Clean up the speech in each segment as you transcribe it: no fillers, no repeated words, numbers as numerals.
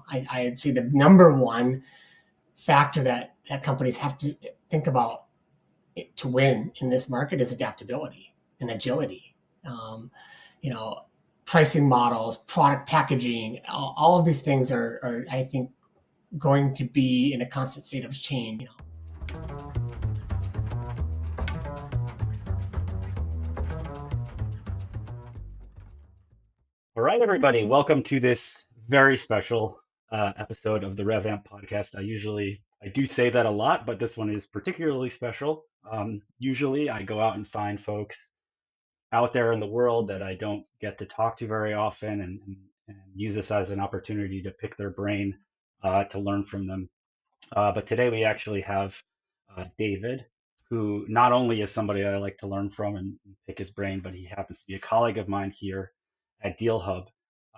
I'd say the number one factor that companies have to think about to win in this market is adaptability and agility. Pricing models, product packaging, all of these things are, I think, going to be in a constant state of change. All right, everybody, welcome to this very special episode of the Revamp Podcast. I do say that a lot, but this one is particularly special. Usually I go out and find folks out there in the world that I don't get to talk to very often and use this as an opportunity to pick their brain, to learn from them. But today we actually have David, who not only is somebody I like to learn from and pick his brain, but he happens to be a colleague of mine here at DealHub.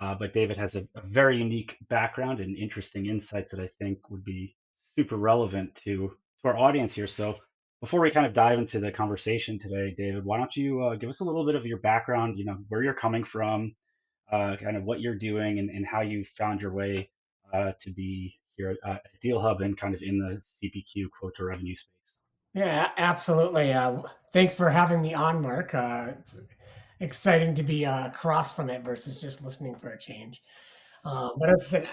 But David has a very unique background and interesting insights that I think would be super relevant to our audience here. So before we kind of dive into the conversation today, David, why don't you give us a little bit of your background, where you're coming from, kind of what you're doing and how you found your way to be here at DealHub and kind of in the CPQ quote to revenue space. Yeah, absolutely. Thanks for having me on, Mark. It's exciting to be across from it versus just listening for a change. But as I said,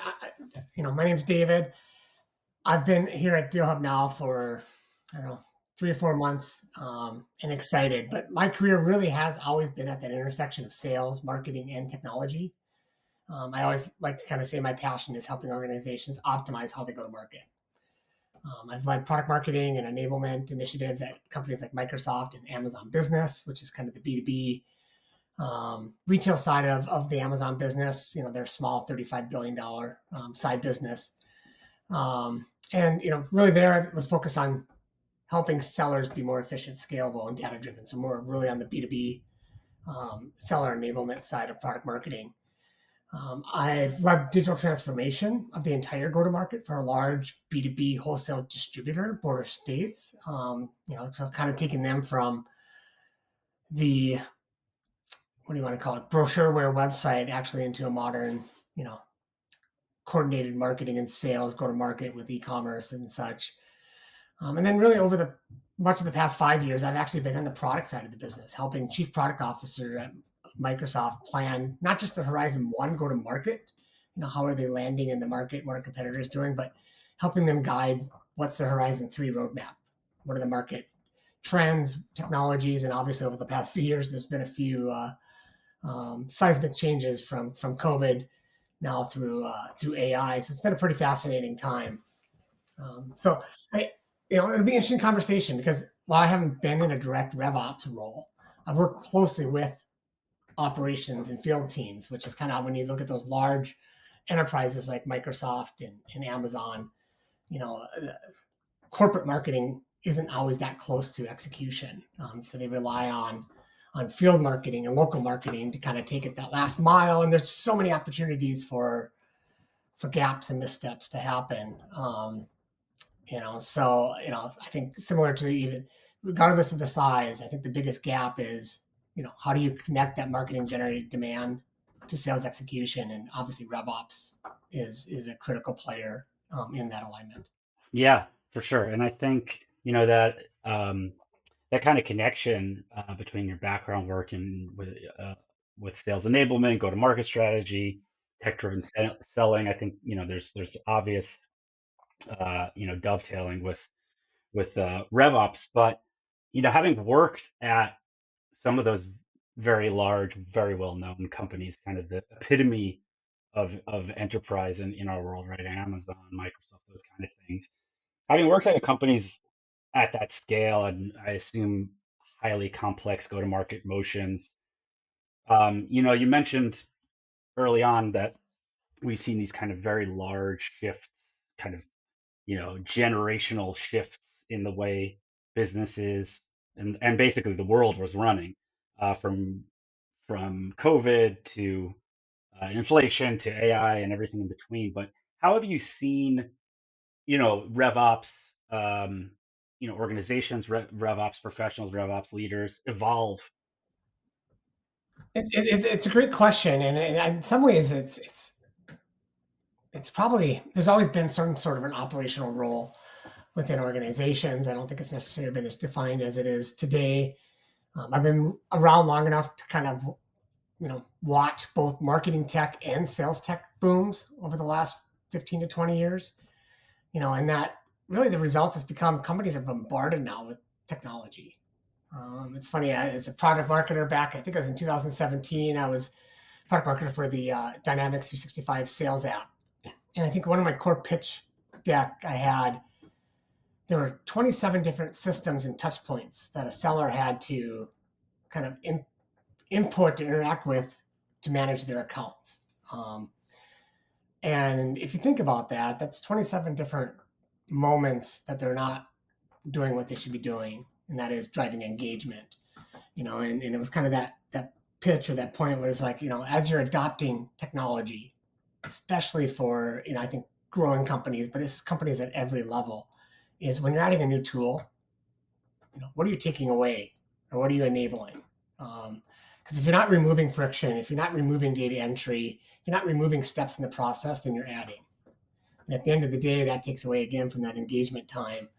my name's David. I've been here at DealHub now for, 3 or 4 months, and excited. But my career really has always been at that intersection of sales, marketing, and technology. I always like to kind of say my passion is helping organizations optimize how they go to market. I've led product marketing and enablement initiatives at companies like Microsoft and Amazon Business, which is kind of the B2B retail side of the Amazon business. Their small $35 billion side business. Really there I was focused on helping sellers be more efficient, scalable, and data-driven. So more really on the B2B seller enablement side of product marketing. I've led digital transformation of the entire go-to-market for a large B2B wholesale distributor, border states. So kind of taking them from the, what do you want to call it, brochureware website actually into a modern, coordinated marketing and sales go-to-market with e-commerce and such. And then really over much of the past 5 years, I've actually been on the product side of the business, helping chief product officer at Microsoft plan not just the Horizon 1 go to market, how are they landing in the market, what are competitors doing, but helping them guide what's the Horizon 3 roadmap, what are the market trends, technologies, and obviously over the past few years, there's been a few seismic changes from COVID now through AI. So it's been a pretty fascinating time. It'll be an interesting conversation because while I haven't been in a direct RevOps role, I've worked closely with operations and field teams, which is kind of when you look at those large enterprises like Microsoft and Amazon, corporate marketing isn't always that close to execution. So they rely on field marketing and local marketing to kind of take it that last mile. And there's so many opportunities for gaps and missteps to happen. I think similar to even regardless of the size, I think the biggest gap is, how do you connect that marketing generated demand to sales execution? And obviously RevOps is a critical player in that alignment. Yeah, for sure. And I think, that that kind of connection between your background work and with sales enablement, go-to-market strategy, tech-driven selling, I think, there's obvious, dovetailing with RevOps. But, having worked at some of those very large, very well-known companies, kind of the epitome of enterprise in our world, right? Amazon, Microsoft, those kind of things. Having worked at companies at that scale, and I assume highly complex go-to-market motions, you mentioned early on that we've seen these kind of very large shifts, kind of, generational shifts in the way businesses and basically the world was running, from COVID to inflation to AI and everything in between. But how have you seen, RevOps, organizations, RevOps professionals, RevOps leaders evolve? It's a great question, and in some ways, it's probably there's always been some sort of an operational role within organizations. I don't think it's necessarily been as defined as it is today. I've been around long enough to kind of watch both marketing tech and sales tech booms over the last 15 to 20 years. And that really the result has become companies are bombarded now with technology. It's funny, as a product marketer back, I think it was in 2017, I was product marketer for the Dynamics 365 sales app. And I think one of my core pitch deck I had, there were 27 different systems and touch points that a seller had to kind of input to interact with to manage their accounts. And if you think about that, that's 27 different moments that they're not doing what they should be doing, and that is driving engagement. And it was kind of that pitch or that point where it's like, as you're adopting technology, especially for, I think growing companies, but it's companies at every level, is when you're adding a new tool, what are you taking away or what are you enabling? Because if you're not removing friction, if you're not removing data entry, if you're not removing steps in the process, then you're adding. And at the end of the day, that takes away again from that engagement time.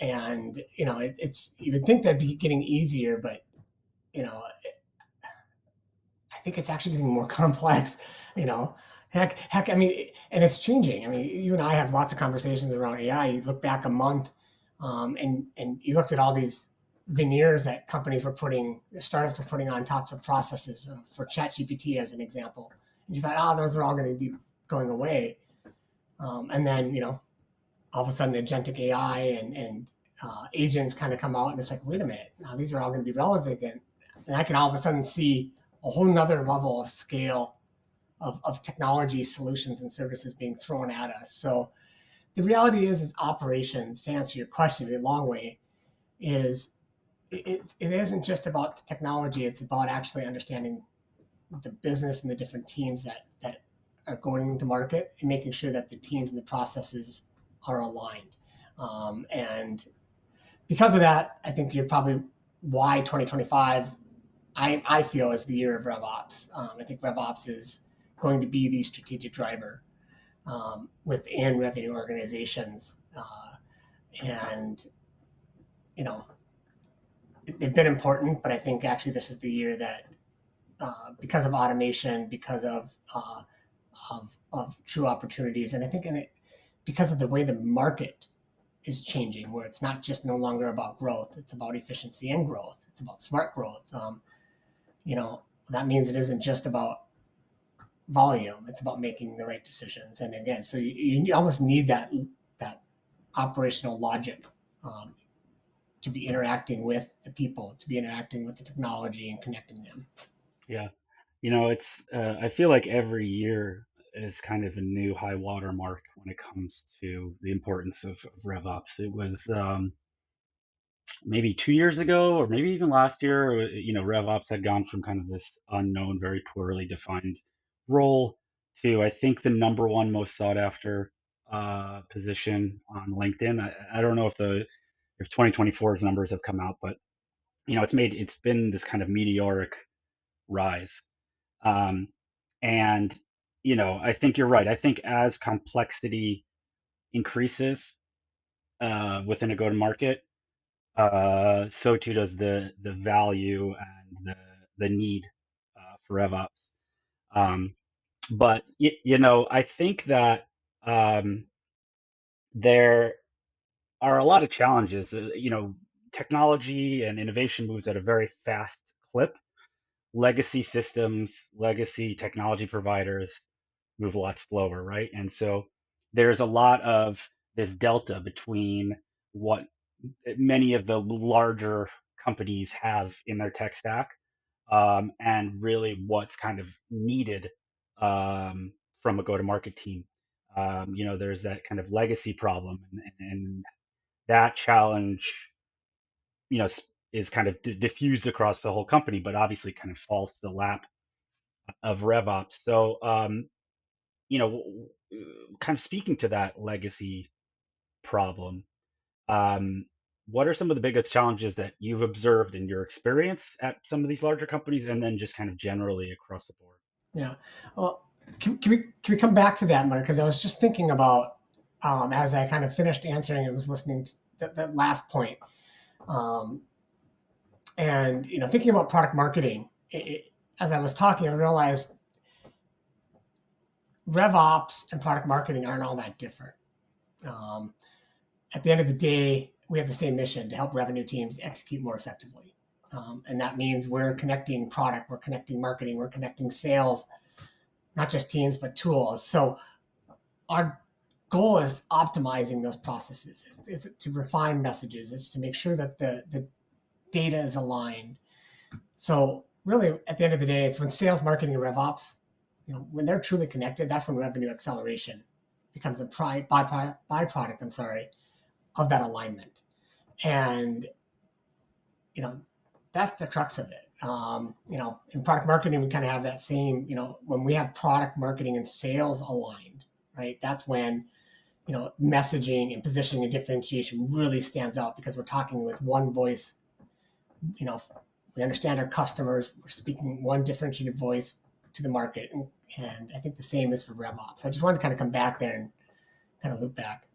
And it's you would think that'd be getting easier, but you know, I think it's actually getting more complex. You know, heck. I mean, and it's changing. I mean, you and I have lots of conversations around AI. You look back a month, and you looked at all these veneers that startups were putting on tops of processes for ChatGPT as an example. And you thought, oh, those are all going to be going away. And then all of a sudden, agentic AI and agents kind of come out, and it's like, wait a minute, now these are all going to be relevant, and I can all of a sudden see a whole nother level of scale of technology solutions and services being thrown at us. So the reality is operations, to answer your question in a long way, is it isn't just about the technology. It's about actually understanding the business and the different teams that are going into market and making sure that the teams and the processes are aligned. And because of that, I think you're probably why 2025 I feel is the year of RevOps. I think RevOps is going to be the strategic driver within revenue organizations. And, they've been important, but I think actually this is the year that, because of automation, because of true opportunities, and I think because of the way the market is changing, where it's not just no longer about growth, it's about efficiency and growth. It's about smart growth. That means it isn't just about volume. It's about making the right decisions. And again, so you almost need that operational logic to be interacting with the people, to be interacting with the technology and connecting them. Yeah. It's I feel like every year is kind of a new high water mark when it comes to the importance of RevOps. It was maybe 2 years ago, or maybe even last year, RevOps had gone from kind of this unknown, very poorly defined role to, I think, the number one most sought after position on LinkedIn. I don't know if 2024's numbers have come out, but it's been this kind of meteoric rise. Um, and I think you're right. I think as complexity increases within a go-to-market, so too does the value and the need for RevOps. Um, but I think that there are a lot of challenges. Technology and innovation moves at a very fast clip. Legacy systems, legacy technology providers move a lot slower, right? And so there's a lot of this delta between what many of the larger companies have in their tech stack, and really what's kind of needed from a go-to-market team. There's that kind of legacy problem, and that challenge, you know, is kind of diffused across the whole company, but obviously kind of falls to the lap of RevOps. So, you know, kind of speaking to that legacy problem, um, what are some of the biggest challenges that you've observed in your experience at some of these larger companies, and then just kind of generally across the board? Yeah. Well, Can we come back to that, Mark? Because I was just thinking about as I kind of finished answering and was listening to that last point, um, and thinking about product marketing. As I was talking, I realized RevOps and product marketing aren't all that different. Um, at the end of the day, we have the same mission to help revenue teams execute more effectively. And that means we're connecting product, we're connecting marketing, we're connecting sales, not just teams, but tools. So our goal is optimizing those processes. It's to refine messages. It's to make sure that the data is aligned. So really, at the end of the day, it's when sales, marketing, and RevOps, when they're truly connected, that's when revenue acceleration becomes a byproduct. I'm sorry, of that alignment. And you know, that's the crux of it. In product marketing, we kind of have that same, when we have product marketing and sales aligned, right? That's when, messaging and positioning and differentiation really stands out because we're talking with one voice. You know, we understand our customers. We're speaking one differentiated voice to the market. And I think the same is for RevOps. I just wanted to kind of come back there and kind of loop back.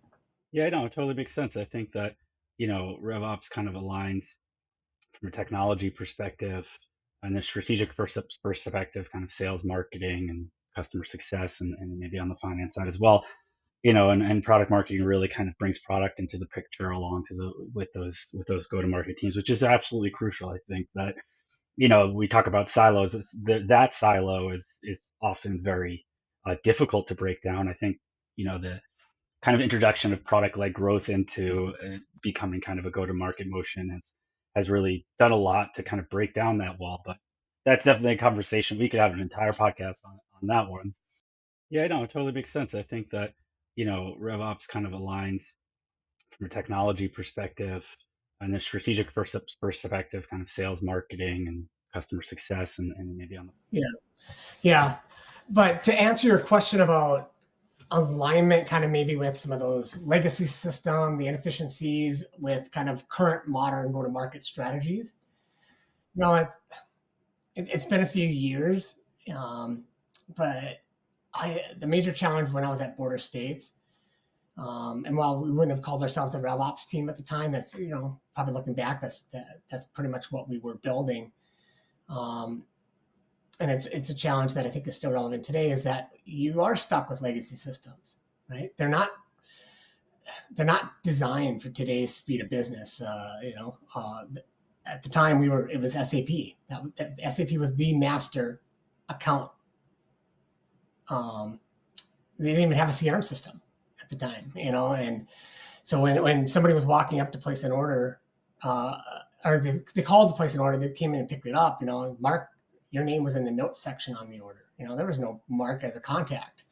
Yeah, no, it totally makes sense. I think that, RevOps kind of aligns from a technology perspective and a strategic perspective, kind of sales, marketing, and customer success, and maybe on the finance side as well. And product marketing really kind of brings product into the picture along to the with those go-to-market teams, which is absolutely crucial. I think that we talk about silos. That silo is often very difficult to break down. I think the kind of introduction of product-led growth into becoming kind of a go-to-market motion has really done a lot to kind of break down that wall. But that's definitely a conversation. We could have an entire podcast on that one. Yeah, no, it totally makes sense. I think that, RevOps kind of aligns from a technology perspective and a strategic perspective, kind of sales, marketing, and customer success, and maybe on the Yeah. Yeah. But to answer your question about alignment, kind of maybe with some of those legacy system, the inefficiencies with kind of current modern go-to-market strategies. It's been a few years, um, but the major challenge when I was at Border States, and while we wouldn't have called ourselves a RevOps team at the time, that's probably looking back, that's pretty much what we were building. Um, and it's a challenge that I think is still relevant today, is that you are stuck with legacy systems, right? They're not designed for today's speed of business. At the time it was SAP. That SAP was the master account. Um, they didn't even have a CRM system at the time, and so when somebody was walking up to place an order, or they called to place an order, they came in and picked it up. Mark, your name was in the notes section on the order. There was no Mark as a contact.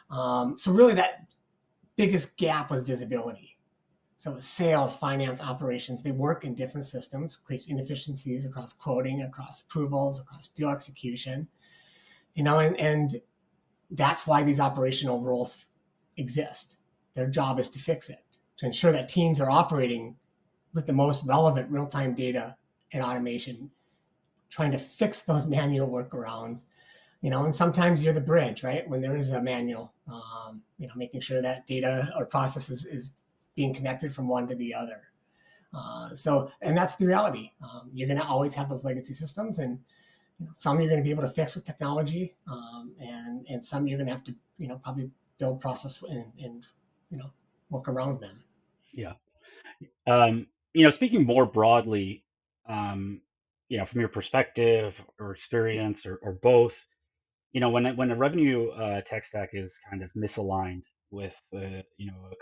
So really, that biggest gap was visibility. So sales, finance, operations, they work in different systems, creates inefficiencies across quoting, across approvals, across deal execution. And that's why these operational roles exist. Their job is to fix it, to ensure that teams are operating with the most relevant real-time data and automation, trying to fix those manual workarounds. And sometimes you're the bridge, right? When there is a manual, making sure that data or processes is being connected from one to the other. And that's the reality. You're going to always have those legacy systems, and some you're going to be able to fix with technology, and some you're going to have to, probably build process and work around them. yeah. Speaking more broadly, um, from your perspective or experience or both, when a revenue tech stack is kind of misaligned with a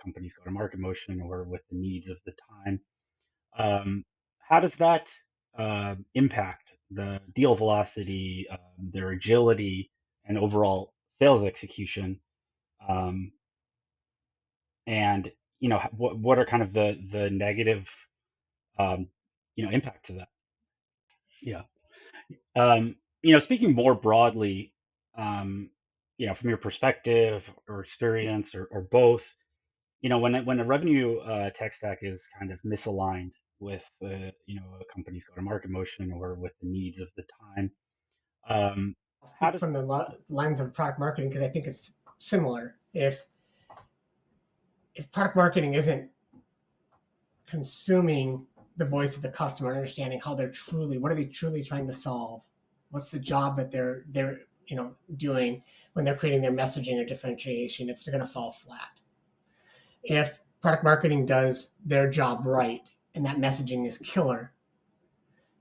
company's go-to-market motion or with the needs of the time, how does that impact the deal velocity, their agility, and overall sales execution? Um, and what are kind of the negative um, impact to that? Yeah. Speaking more broadly, um, from your perspective or experience or both, when a revenue tech stack is kind of misaligned with a company's go-to-market motion or with the needs of the time, I'll How speak does from the lens of product marketing because I think it's similar. If product marketing isn't consuming the voice of the customer, understanding how what are they truly trying to solve, what's the job that they're doing when they're creating their messaging or differentiation, it's going to fall flat. If product marketing does their job right and that messaging is killer,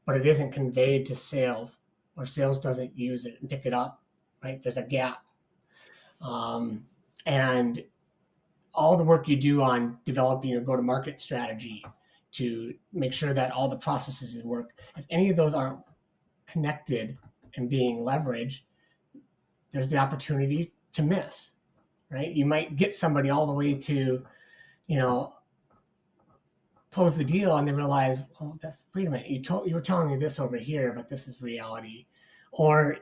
but it isn't conveyed to sales, or sales doesn't use it and pick it up, right? There's a gap. And all the work you do on developing your go-to-market strategy to make sure that all the processes work, if any of those aren't connected and being leveraged, there's the opportunity to miss, right? You might get somebody all the way to, close the deal, and they realize, oh, wait a minute, you were telling me this over here, but this is reality. Or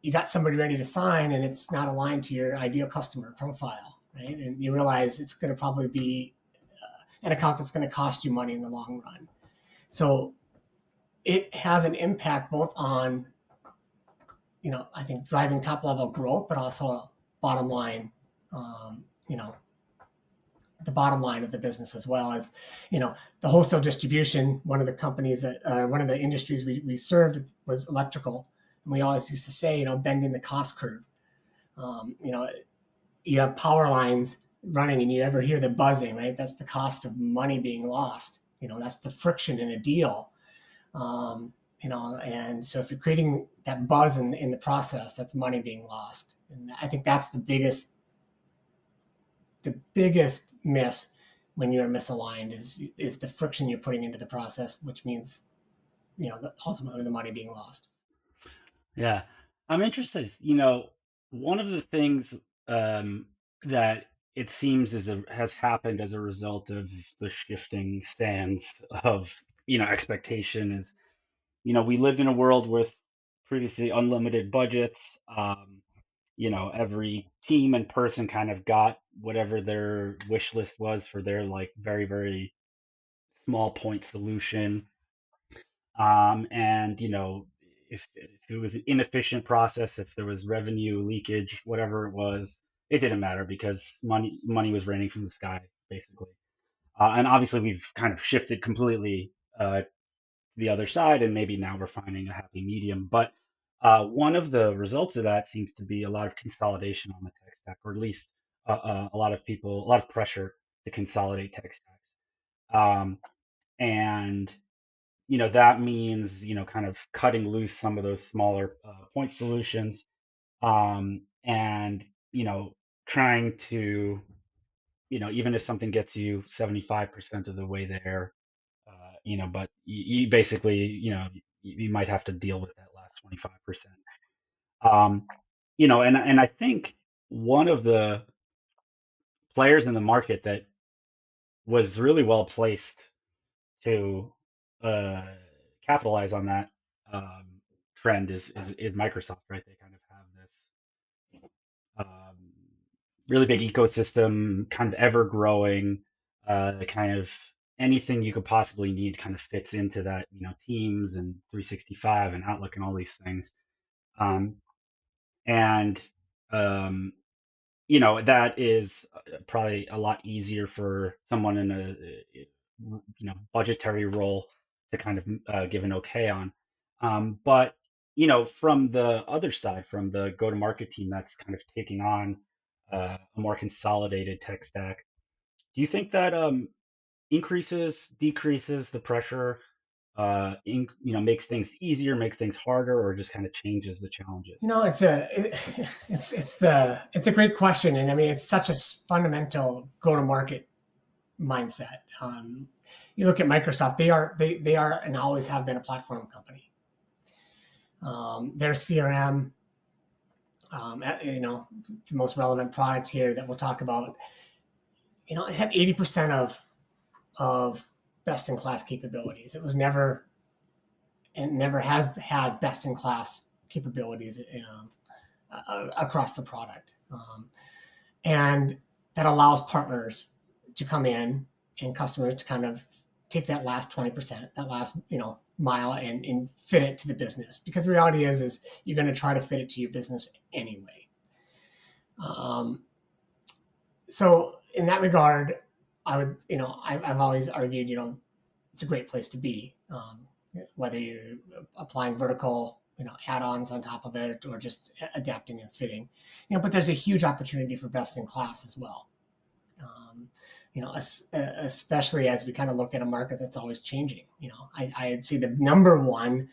you got somebody ready to sign and it's not aligned to your ideal customer profile, right? And you realize it's going to probably be an account that's going to cost you money in the long run. So it has an impact both on, I think driving top level growth, but also bottom line, um, you know, the bottom line of the business as well as, the wholesale distribution. One of the companies one of the industries we served was electrical. And we always used to say, bending the cost curve. You have power lines running and you ever hear the buzzing, right? That's the cost of money being lost. That's the friction in a deal. And so if you're creating that buzz in the process, that's money being lost. And I think that's the biggest miss when you're misaligned is the friction you're putting into the process, which means, ultimately the money being lost. Yeah, I'm interested. One of the things that it seems has happened as a result of the shifting sands of expectation is, we lived in a world with previously unlimited budgets. Every team and person kind of got whatever their wish list was for their like very, very small point solution. And if it was an inefficient process, if there was revenue leakage, whatever it was, it didn't matter because money was raining from the sky, basically. And obviously, we've kind of shifted completely the other side, and maybe now we're finding a happy medium. But one of the results of that seems to be a lot of consolidation on the tech stack, or at least a lot of people, a lot of pressure to consolidate tech stacks. And that means kind of cutting loose some of those smaller point solutions, and trying to even if something gets you 75% of the way there, but you basically you might have to deal with that last 25%. And I think one of the players in the market that was really well placed to uh, capitalize on that um, trend is Microsoft, right? They kind of have this really big ecosystem, kind of ever growing, kind of anything you could possibly need kind of fits into that, Teams and 365 and Outlook and all these things. Um, and um, that is probably a lot easier for someone in a budgetary role to kind of give an okay on. But from the other side, from the go-to-market team that's kind of taking on a more consolidated tech stack, do you think that increases, decreases the pressure, makes things easier, makes things harder, or just kind of changes the challenges? It's a great question, and I mean it's such a fundamental go-to-market mindset. You look at Microsoft; they are and always have been a platform company. Their CRM, the most relevant product here that we'll talk about, it had 80% of best in class capabilities. It was never and never has had best in class capabilities across the product. And that allows partners to come in and customers to kind of take that last 20%, that last, mile and fit it to the business, because the reality is you're going to try to fit it to your business anyway. Um, so in that regard, I would, I've always argued, it's a great place to be. Whether you're applying vertical, add-ons on top of it, or just adapting and fitting, but there's a huge opportunity for best in class as well. Um, especially as we kind of look at a market that's always changing. I'd say the number one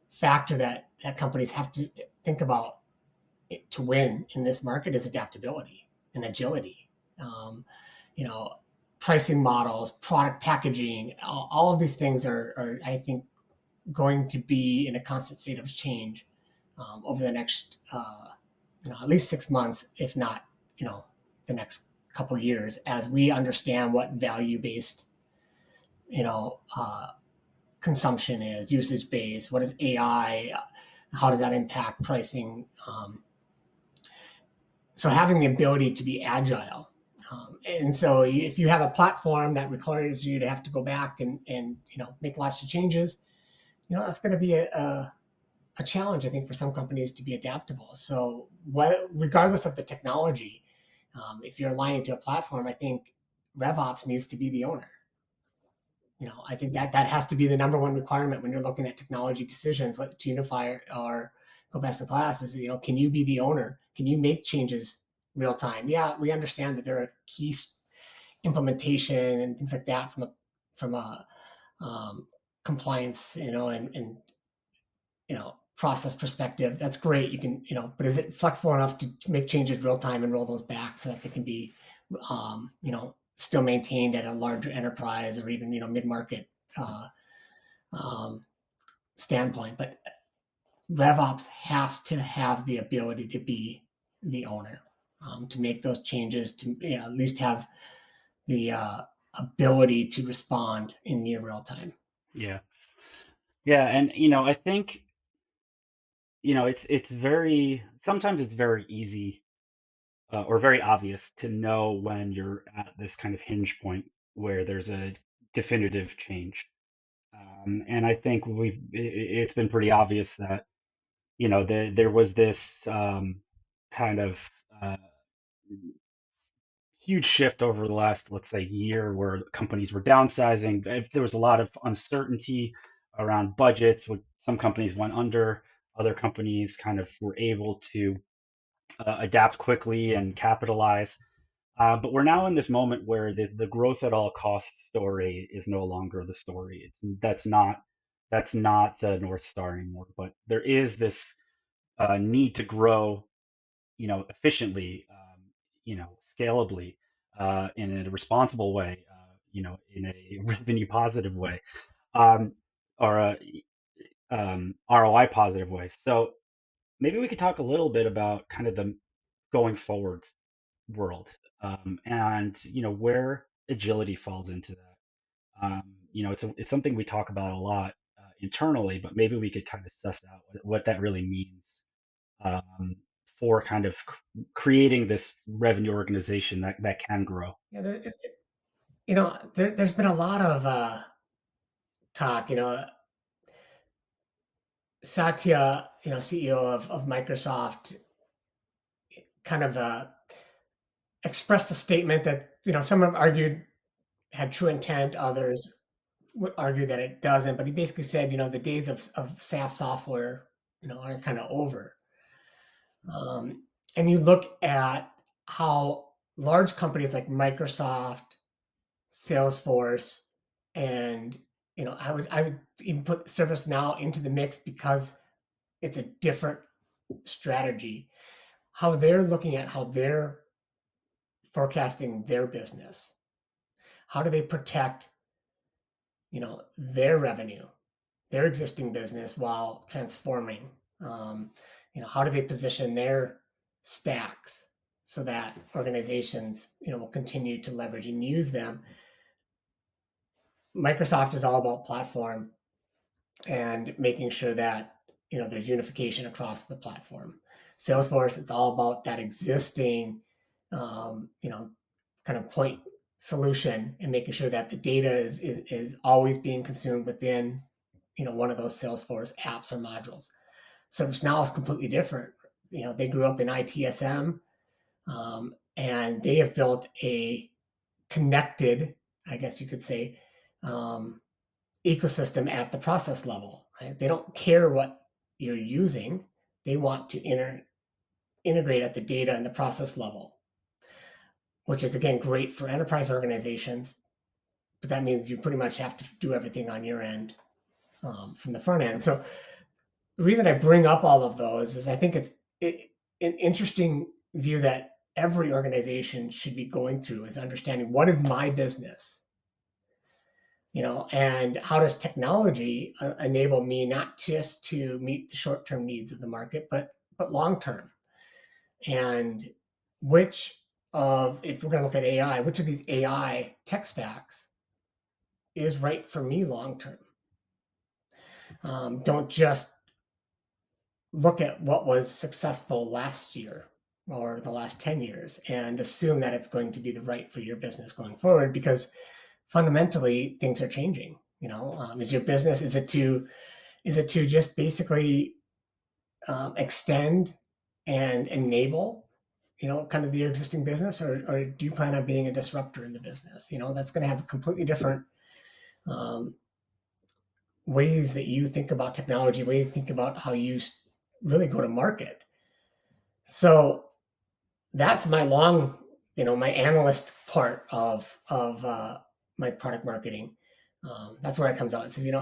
factor that companies have to think about to win in this market is adaptability and agility. Um, you know, Pricing models, product packaging, all of these things are, I think, going to be in a constant state of change over the next, at least 6 months, if not, the next couple of years, as we understand what value-based, you know, uh, consumption is, usage-based. What is AI? How does that impact pricing? So having the ability to be agile. And so if you have a platform that requires you to have to go back and make lots of changes, that's going to be a challenge, I think, for some companies to be adaptable. So regardless of the technology, if you're aligning to a platform, I think RevOps needs to be the owner. I think that has to be the number one requirement when you're looking at technology decisions, what to unify or go best in class is, can you be the owner? Can you make changes real time? Yeah, we understand that there are key implementation and things like that from a compliance, and process perspective. That's great. You can, but is it flexible enough to make changes real time and roll those back so that they can be, still maintained at a larger enterprise or even, mid-market uh, um, standpoint? But RevOps has to have the ability to be the owner, to make those changes, to at least have the ability to respond in near real time. Yeah. Yeah, and I think it's very sometimes it's very easy or very obvious to know when you're at this kind of hinge point where there's a definitive change. And I think it's been pretty obvious that there was this kind of uh, huge shift over the last, let's say, year where companies were downsizing. If there was a lot of uncertainty around budgets, some companies went under, other companies kind of were able to adapt quickly and capitalize. But we're now in this moment where the growth at all costs story is no longer the story. That's not the North Star anymore. But there is this need to grow, efficiently, scalably, in a responsible way, in a revenue positive way, um, or a ROI positive way. So maybe we could talk a little bit about kind of the going forward world, and where agility falls into that. It's something we talk about a lot internally, but maybe we could kind of suss out what that really means, um, for kind of creating this revenue organization that can grow. Yeah, there's been a lot of talk. Satya, CEO of Microsoft, kind of expressed a statement that some have argued had true intent, others would argue that it doesn't. But he basically said, the days of SaaS software, are kind of over. And you look at how large companies like Microsoft, Salesforce, and I would even put ServiceNow into the mix because it's a different strategy. How they're looking at how they're forecasting their business. How do they protect, their revenue, their existing business while transforming? How do they position their stacks so that organizations, will continue to leverage and use them? Microsoft is all about platform and making sure that there's unification across the platform. Salesforce, it's all about that existing, kind of point solution and making sure that the data is always being consumed within one of those Salesforce apps or modules. ServiceNow is completely different. They grew up in ITSM, and they have built a connected, I guess you could say, um, ecosystem at the process level. Right? They don't care what you're using; they want to integrate at the data and the process level, which is again great for enterprise organizations. But that means you pretty much have to do everything on your end from the front end. So the reason I bring up all of those is I think it's an interesting view that every organization should be going through is understanding what is my business, and how does technology enable me not just to meet the short-term needs of the market, but long-term, and which if we're going to look at AI, which of these AI tech stacks is right for me long-term. Don't just look at what was successful last year or the last 10 years and assume that it's going to be the right for your business going forward, because fundamentally things are changing. Is your business, is it to just basically extend and enable kind of your existing business, or do you plan on being a disruptor in the business? That's going to have a completely different um, ways that you think about technology, way you think about how you really go to market. So that's my my analyst part of my product marketing. That's where it comes out. It says,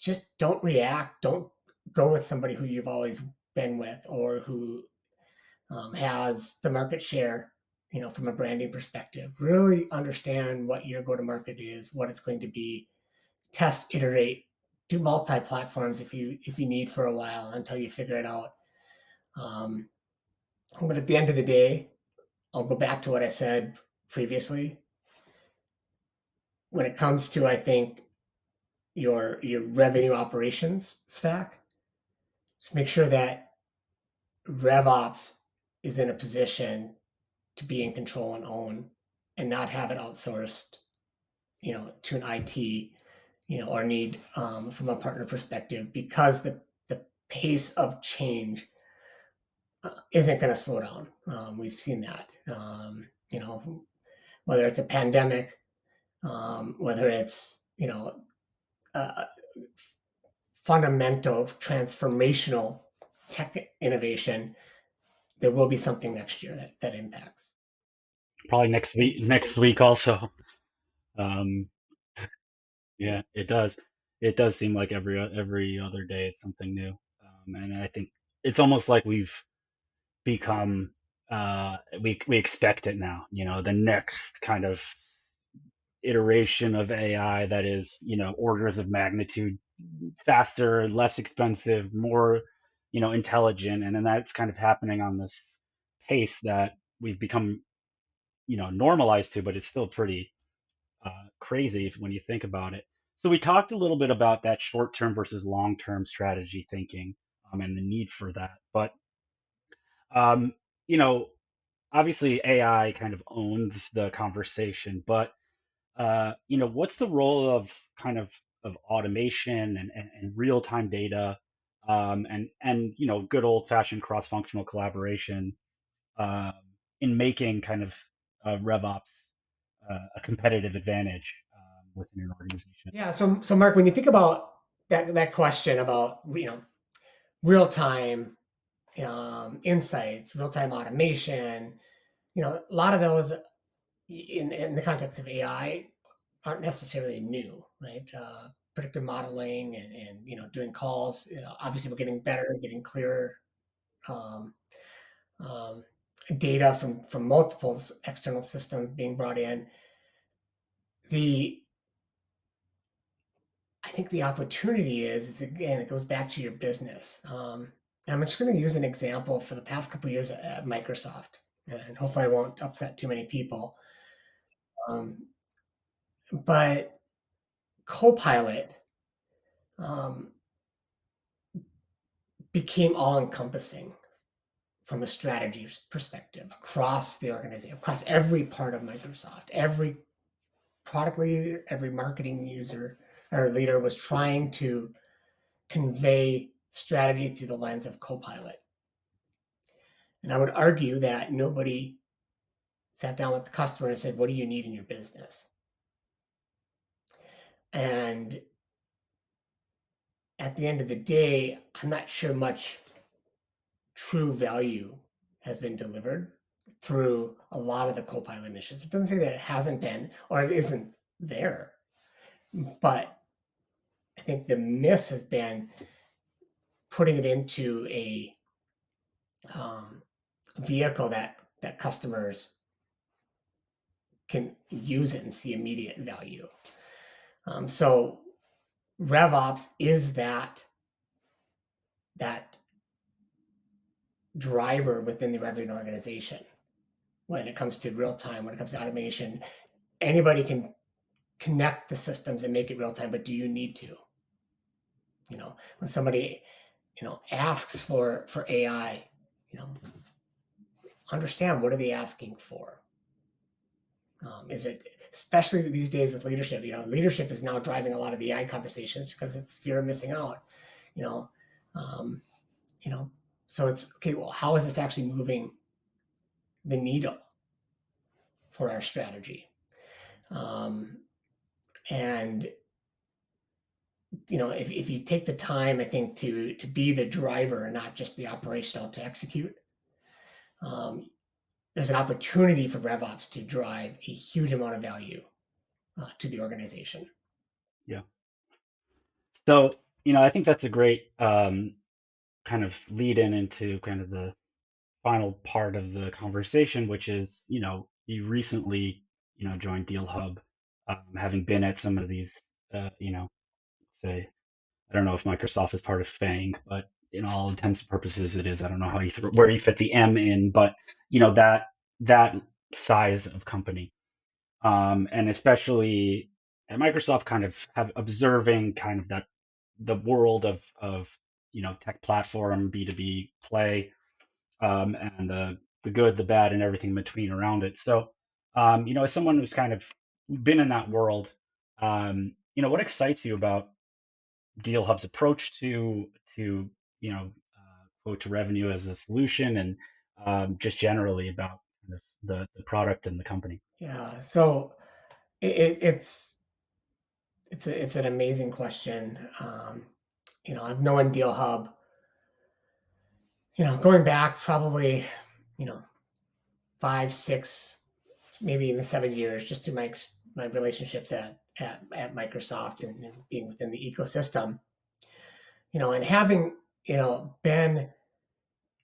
just don't react. Don't go with somebody who you've always been with, or who has the market share. From a branding perspective, really understand what your go-to-market is, what it's going to be. Test, iterate, do multi-platforms if you need for a while until you figure it out. Um, but at the end of the day, I'll go back to what I said previously. When it comes to, I think, your revenue operations stack, just make sure that RevOps is in a position to be in control and own, and not have it outsourced, to an IT, or need from a partner perspective, because the pace of change isn't going to slow down. We've seen that. Whether it's a pandemic, whether it's fundamental transformational tech innovation, there will be something next year that impacts. Probably next week also. Um, yeah, it does. It does seem like every other day it's something new. And I think it's almost like we've become we expect it now. The next kind of iteration of AI that is, orders of magnitude faster, less expensive, more, intelligent, and then that's kind of happening on this pace that we've become, normalized to, but it's still pretty crazy when you think about it. So we talked a little bit about that short-term versus long-term strategy thinking, and the need for that. But um, you know, obviously AI kind of owns the conversation, but what's the role of kind of automation and real-time data, and good old-fashioned cross-functional collaboration, um, in making kind of RevOps a competitive advantage within an organization? Yeah. So Mark, when you think about that question about real time insights, real time automation, a lot of those in the context of AI aren't necessarily new, right? Predictive modeling and doing calls. Obviously, we're getting better, getting clearer um, um, data from multiple external systems being brought in. The I think the opportunity is again, it goes back to your business. I'm just going to use an example for the past couple of years at Microsoft, and hopefully I won't upset too many people. Um, but Copilot um, became all encompassing from a strategy perspective across the organization, across every part of Microsoft. Every product leader, every marketing user or leader was trying to convey strategy through the lens of Copilot. And I would argue that nobody sat down with the customer and said, what do you need in your business? And at the end of the day, I'm not sure much true value has been delivered through a lot of the Copilot initiatives. It doesn't say that it hasn't been or it isn't there, but I think the miss has been putting it into a vehicle that customers can use it and see immediate value. So RevOps is that driver within the revenue organization when it comes to real time, when it comes to automation. Anybody can connect the systems and make it real time, but do you need to? When somebody asks for AI, understand what are they asking for. Is it, especially these days with leadership, leadership is now driving a lot of the AI conversations because it's fear of missing out. you know, um, so it's okay. Well, how is this actually moving the needle for our strategy? And if you take the time, I think to be the driver and not just the operational to execute, there's an opportunity for RevOps to drive a huge amount of value to the organization. Yeah. So, I think that's a great kind of lead in into kind of the final part of the conversation, which is, you recently, joined DealHub, having been at some of these, say, I don't know if Microsoft is part of FANG, but in all intents and purposes, it is. I don't know where you fit the M in, but that size of company, and especially at Microsoft, kind of have observing kind of that the world of tech platform B2B play, and the good, the bad, and everything in between around it. So, as someone who's kind of been in that world, what excites you about DealHub's approach to quote to revenue as a solution, and just generally about kind of the product and the company. Yeah. So it's an amazing question. I've known DealHub, going back probably, you know, 5, 6, maybe even 7 years, just through my relationships at Microsoft and being within the ecosystem, and having, been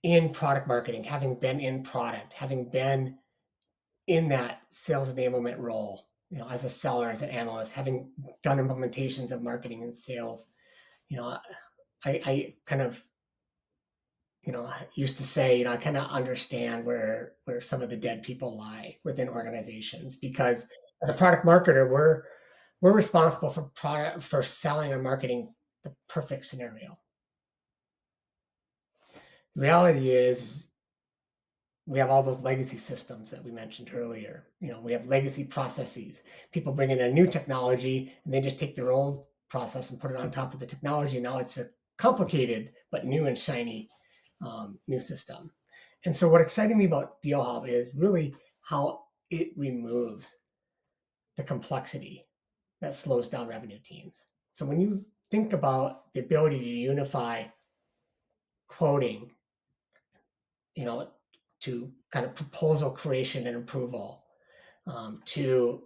in product marketing, having been in product, having been in that sales enablement role, as a seller, as an analyst, having done implementations of marketing and sales, you know, I kind of, I used to say, I kind of understand where some of the dead people lie within organizations, because as a product marketer, we're responsible for selling and marketing the perfect scenario. The reality is we have all those legacy systems that we mentioned earlier. We have legacy processes. People bring in a new technology and they just take their old process and put it on top of the technology. Now it's a complicated but new and shiny new system. And so what excited me about DealHub is really how it removes the complexity that slows down revenue teams. So when you think about the ability to unify quoting, to kind of proposal creation and approval, to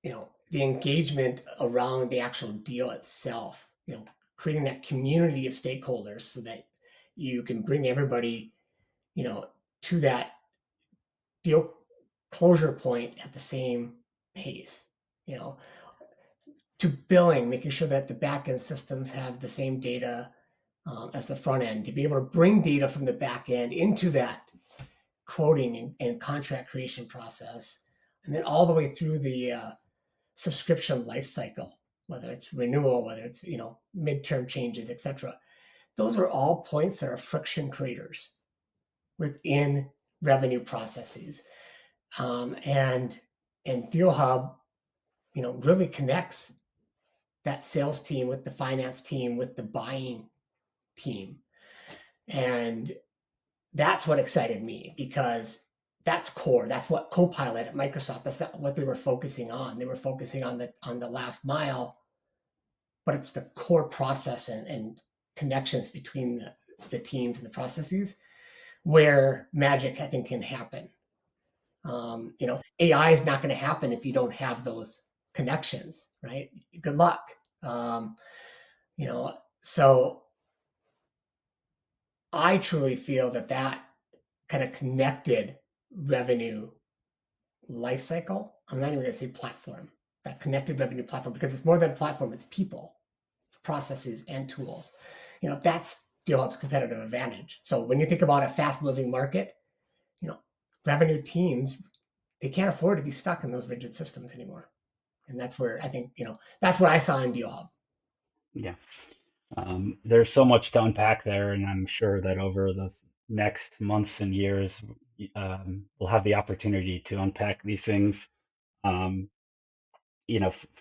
the engagement around the actual deal itself, creating that community of stakeholders so that you can bring everybody, to that deal closure point at the same pace, you know, to billing, making sure that the back end systems have the same data as the front end, to be able to bring data from the back end into that quoting and contract creation process, and then all the way through the subscription lifecycle, whether it's renewal, whether it's midterm changes, etc. Those are all points that are friction creators within revenue processes, and DealHub, really connects that sales team with the finance team with the buying team. And that's what excited me, because that's core. That's what Copilot at Microsoft, that's what they were focusing on. They were focusing on the last mile, but it's the core process and connections between the teams and the processes where magic, I think, can happen. AI is not going to happen if you don't have those connections, right? Good luck. So I truly feel that kind of connected revenue life cycle, I'm not even going to say platform, that connected revenue platform, because it's more than a platform, it's people, it's processes and tools. That's DealHub's competitive advantage. So when you think about a fast moving market, you know, revenue teams, they can't afford to be stuck in those rigid systems anymore. And that's where I think, that's what I saw in DealHub. Yeah. There's so much to unpack there, and I'm sure that over the next months and years, we'll have the opportunity to unpack these things, um,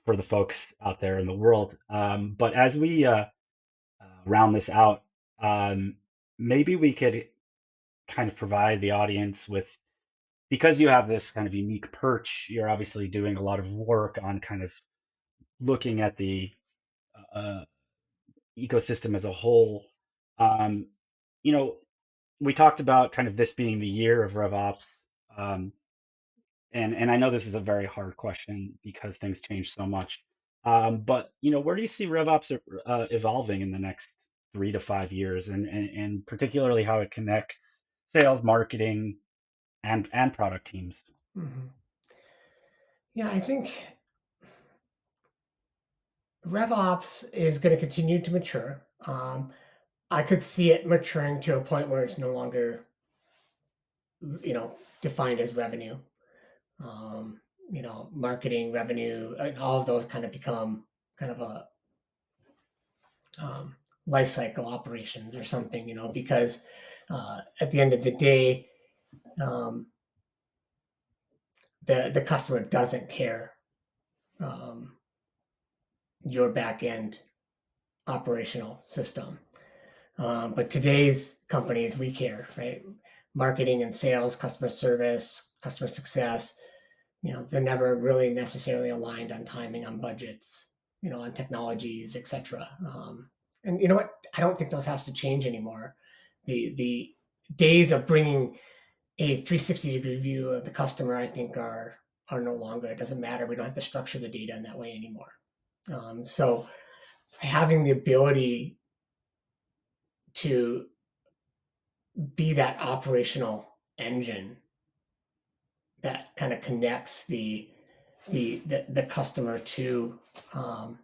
for the folks out there in the world. But as we round this out, um, maybe we could kind of provide the audience with, because you have this kind of unique perch, you're obviously doing a lot of work on kind of looking at the uh, ecosystem as a whole. Um, you know, we talked about kind of this being the year of RevOps, um, and I know this is a very hard question because things change so much. But where do you see RevOps evolving in the next 3 to 5 years, and particularly how it connects sales, marketing, and product teams? Mm-hmm. Yeah, I think RevOps is going to continue to mature. I could see it maturing to a point where it's no longer, defined as revenue. Um, Marketing, revenue, all of those kind of become kind of a um, life cycle operations or something, because at the end of the day, um, the customer doesn't care um, your back end operational system. But today's companies, we care, right? Marketing and sales, customer service, customer success, they're never really necessarily aligned on timing, on budgets, on technologies, etc. And you know what? I don't think those has to change anymore. The days of bringing a 360-degree view of the customer, I think, are no longer. It doesn't matter. We don't have to structure the data in that way anymore. So having the ability to be that operational engine that kind of connects the customer to um,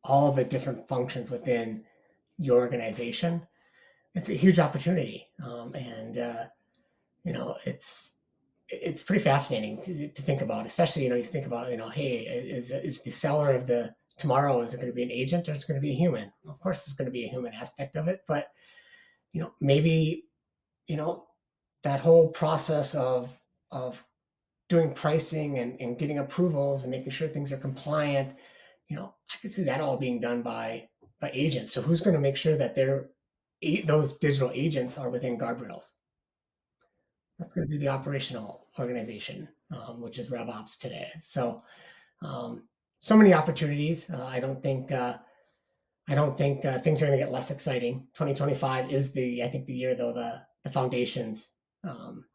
all the different functions within your organization, it's a huge opportunity, and it's pretty fascinating to think about. Especially, you think about, hey, is the seller of the tomorrow, is it going to be an agent or is it going to be a human? Of course, there's going to be a human aspect of it, but maybe you know that whole process of doing pricing and getting approvals and making sure things are compliant, I could see that all being done by agents. So who's going to make sure that those digital agents are within guardrails? That's going to be the operational organization, which is RevOps today. So so many opportunities. I don't think things are going to get less exciting. 2025 is I think the year, though, the foundations um,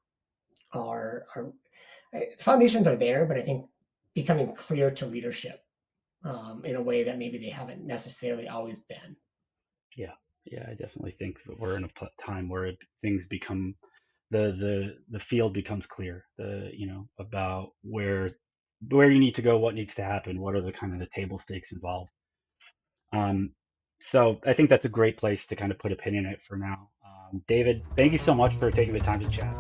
are the foundations are there, but I think becoming clear to leadership in a way that maybe they haven't necessarily always been. Yeah, yeah, I definitely think that we're in a time where things become the field becomes clear, about where you need to go, what needs to happen, what are the kind of the table stakes involved. Um, so I think that's a great place to kind of put a pin in it for now. David, thank you so much for taking the time to chat.